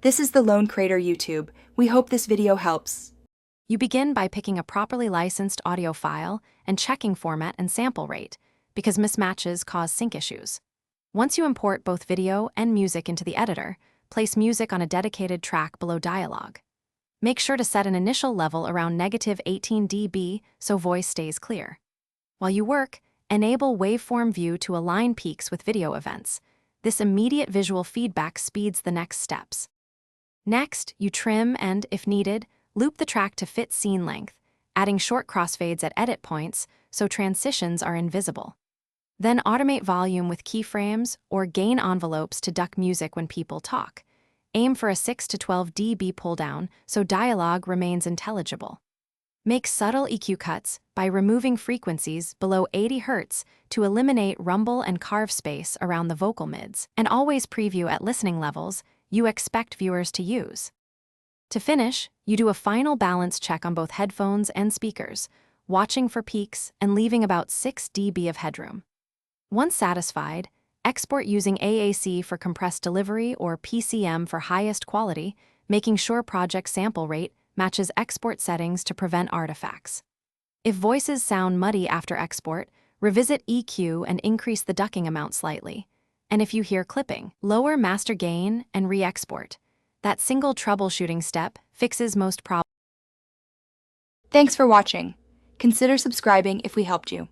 This is the Lone Crater YouTube. We hope this video helps. You begin by picking a properly licensed audio file and checking format and sample rate, because mismatches cause sync issues. Once you import both video and music into the editor, place music on a dedicated track below dialogue. Make sure to set an initial level around -18 dB so voice stays clear. While you work, enable waveform view to align peaks with video events. This immediate visual feedback speeds the next steps. Next, you trim and, if needed, loop the track to fit scene length, adding short crossfades at edit points so transitions are invisible. Then automate volume with keyframes or gain envelopes to duck music when people talk. Aim for a 6 to 12 dB pull-down so dialogue remains intelligible. Make subtle EQ cuts by removing frequencies below 80 Hz to eliminate rumble and carve space around the vocal mids, and always preview at listening levels you expect viewers to use. To finish, you do a final balance check on both headphones and speakers, watching for peaks and leaving about 6 dB of headroom. Once satisfied, export using AAC for compressed delivery or PCM for highest quality, making sure project sample rate matches export settings to prevent artifacts. If voices sound muddy after export, revisit EQ and increase the ducking amount slightly. And if you hear clipping, lower master gain and re-export. That single troubleshooting step fixes most problems. Thanks for watching. Consider subscribing if we helped you.